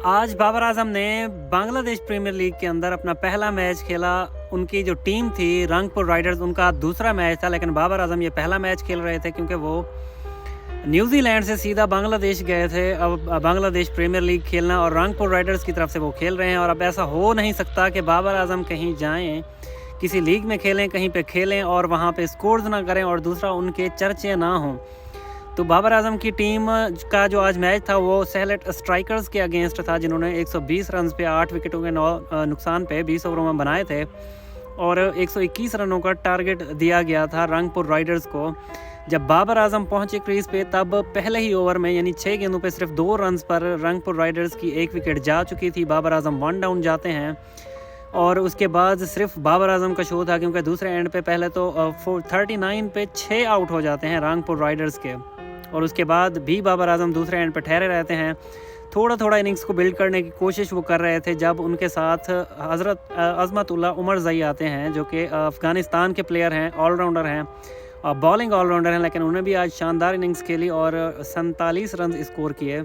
आज बाबर आजम ने Bangladesh premiere league के अंदर अपना पहला मैच खेला। उनकी जो टीम थी रंगपुर राइडर्स, उनका दूसरा मैच था, लेकिन बाबर आजम ये पहला मैच खेल रहे थे क्योंकि वो न्यूजीलैंड से सीधा बांग्लादेश गए थे। अब बांग्लादेश प्रीमियर लीग खेलना और रंगपुर राइडर्स की तरफ से वो खेल रहे हैं। और अब ऐसा हो नहीं सकता कि बाबर आजम कहीं जाएं, किसी लीग में खेलें, कहीं पे खेलें और वहाँ पे स्कोर्स ना करें और दूसरा उनके चर्चे ना हों। तो बाबर आजम की टीम का जो आज मैच था वो सैलेट स्ट्राइकर्स के अगेंस्ट था, जिन्होंने 120 रन पे 8 विकेटों के नुकसान पे 20 ओवरों में बनाए थे और 121 रनों का टारगेट दिया गया था रंगपुर राइडर्स को। जब बाबर आजम पहुंचे क्रीज पे तब पहले ही ओवर में यानी 6 गेंदों पे सिर्फ 2 रन पर रंगपुर राइडर्स की 1 विकेट जा चुकी थी। बाबर आजम 1 डाउन जाते हैं और उसके बाद सिर्फ बाबर आजम का शो था, क्योंकि दूसरे एंड पे पहले तो 39 पे 6 आउट हो जाते हैं रंगपुर राइडर्स के और उसके बाद भी बाबर आजम दूसरे एंड पे ठहरे रहते हैं। थोड़ा थोड़ा इनिंग्स को बिल्ड करने की कोशिश वो कर रहे थे जब उनके साथ हज़रत अजमतुल्ला उमरज़ई आते हैं, जो कि अफ़गानिस्तान के प्लेयर हैं, ऑलराउंडर हैं और बॉलिंग ऑलराउंडर हैं, लेकिन उन्होंने भी आज शानदार इनिंग्स खेली और 47 रन स्कोर किए।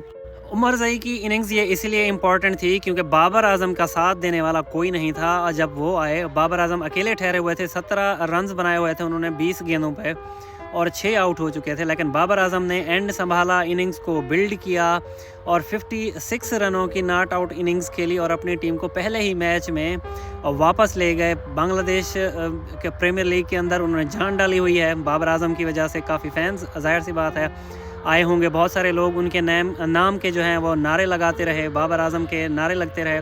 उमरज़ई की इनिंग्स ये इसीलिए इम्पॉर्टेंट थी क्योंकि बाबर आजम का साथ देने वाला कोई नहीं था। जब वो आए, बाबर आजम अकेले ठहरे हुए थे, 17 रन बनाए हुए थे उन्होंने 20 गेंदों पे और 6 आउट हो चुके थे, लेकिन बाबर आजम ने एंड संभाला, इनिंग्स को बिल्ड किया और 56 रनों की नॉट आउट इनिंग्स खेली और अपनी टीम को पहले ही मैच में वापस ले गए। बांग्लादेश के प्रीमियर लीग के अंदर उन्होंने जान डाली हुई है। बाबर आजम की वजह से काफ़ी फैंस जाहिर सी बात है आए होंगे, बहुत सारे लोग उनके नाम के जो हैं वो नारे लगाते रहे, बाबर आजम के नारे लगते रहे।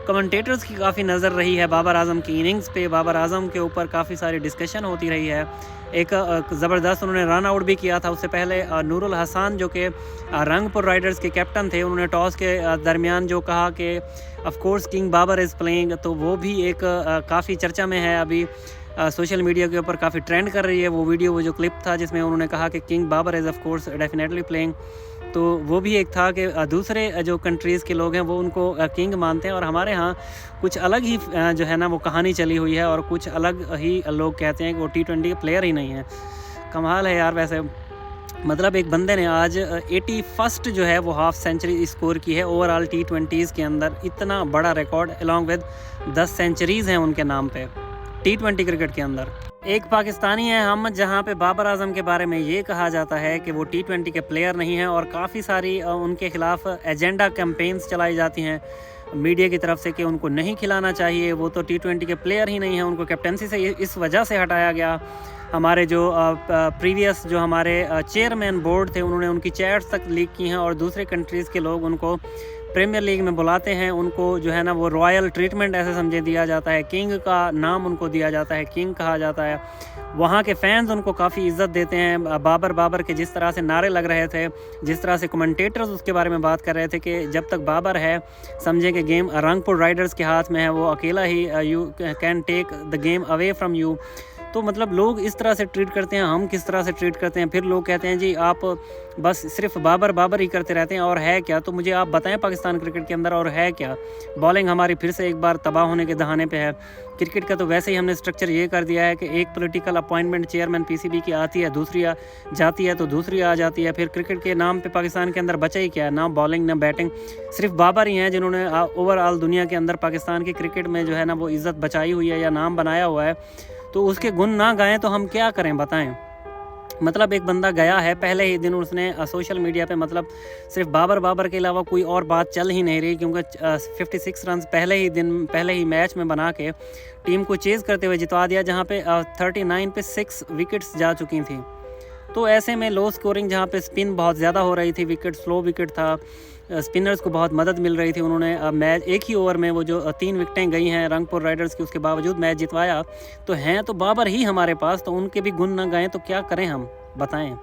कमेंटेटर्स की काफ़ी नज़र रही है बाबर आजम की इनिंग्स पे, बाबर आजम के ऊपर काफ़ी सारी डिस्कशन होती रही है। एक ज़बरदस्त उन्होंने रन आउट भी किया था। उससे पहले नूरुल हसन जो कि रंगपुर राइडर्स के कैप्टन थे, उन्होंने टॉस के दरमियान जो कहा कि of course king Babar is playing, तो वो भी एक काफ़ी चर्चा में है अभी, सोशल मीडिया के ऊपर काफ़ी ट्रेंड कर रही है वो वीडियो, वो जो क्लिप था जिसमें उन्होंने कहा कि king Babar is of course definitely playing. तो वो भी एक था कि दूसरे जो कंट्रीज़ के लोग हैं वो उनको किंग मानते हैं और हमारे यहाँ कुछ अलग ही जो है ना वो कहानी चली हुई है और कुछ अलग ही लोग कहते हैं कि वो T20 प्लेयर ही नहीं है। कमाल है यार। वैसे मतलब एक बंदे ने आज 81st जो है वो हाफ सेंचुरी स्कोर की है ओवरऑल T20s के अंदर। इतना बड़ा रिकॉर्ड अलॉन्ग विद 10 सेंचुरीज़ हैं उनके नाम पे T20 क्रिकेट के अंदर। एक पाकिस्तानी है हम, जहां पे बाबर आजम के बारे में ये कहा जाता है कि वो T20 के प्लेयर नहीं हैं और काफ़ी सारी उनके ख़िलाफ़ एजेंडा कैंपेन्स चलाई जाती हैं मीडिया की तरफ से कि उनको नहीं खिलाना चाहिए, वो तो T20 के प्लेयर ही नहीं हैं। उनको कैप्टनसी से इस वजह से हटाया गया। हमारे जो प्रीवियस जो हमारे चेयरमैन बोर्ड थे उन्होंने उनकी चैट्स तक लीक की हैं और दूसरे कंट्रीज़ के लोग उनको प्रीमियर लीग में बुलाते हैं, उनको जो है ना वो रॉयल ट्रीटमेंट ऐसे समझे दिया जाता है, किंग का नाम उनको दिया जाता है, किंग कहा जाता है। वहाँ के फैंस उनको काफ़ी इज्जत देते हैं। बाबर के जिस तरह से नारे लग रहे थे, जिस तरह से कमेंटेटर्स उसके बारे में बात कर रहे थे कि जब तक बाबर है समझे कि गेम रंगपुर राइडर्स के हाथ में है, वो अकेला ही you can take the game away from you. तो मतलब लोग इस तरह से ट्रीट करते हैं, हम किस तरह से ट्रीट करते हैं। फिर लोग कहते हैं जी आप बस सिर्फ बाबर ही करते रहते हैं और है क्या। तो मुझे आप बताएं पाकिस्तान क्रिकेट के अंदर और है क्या। बॉलिंग हमारी फिर से एक बार तबाह होने के दहाने पे है। क्रिकेट का तो वैसे ही हमने स्ट्रक्चर ये कर दिया है कि एक पॉलिटिकल अपॉइंटमेंट चेयरमैन PCB की आती है, दूसरी जाती है तो दूसरी आ जाती है। फिर क्रिकेट के नाम पे पाकिस्तान के अंदर बचा ही क्या है, ना बॉलिंग ना बैटिंग। सिर्फ बाबर ही हैं जिन्होंने ओवरऑल दुनिया के अंदर पाकिस्तान की क्रिकेट में जो है ना वो इज़्ज़त बचाई हुई है या नाम बनाया हुआ है। तो उसके गुण ना गाएं तो हम क्या करें बताएं। मतलब एक बंदा गया है, पहले ही दिन उसने सोशल मीडिया पे मतलब सिर्फ बाबर के अलावा कोई और बात चल ही नहीं रही, क्योंकि 56 रन पहले ही मैच में बना के टीम को चेज़ करते हुए जितवा दिया, जहां पे 39 पे 6 विकेट्स जा चुकी थी। तो ऐसे में लो स्कोरिंग, जहाँ पे स्पिन बहुत ज़्यादा हो रही थी, विकेट स्लो विकेट था, स्पिनर्स को बहुत मदद मिल रही थी, उन्होंने मैच एक ही ओवर में वो जो 3 विकेटें गई हैं रंगपुर राइडर्स की, उसके बावजूद मैच जितवाया। तो हैं तो बाबर ही हमारे पास, तो उनके भी गुण ना गाएं तो क्या करें हम बताएं।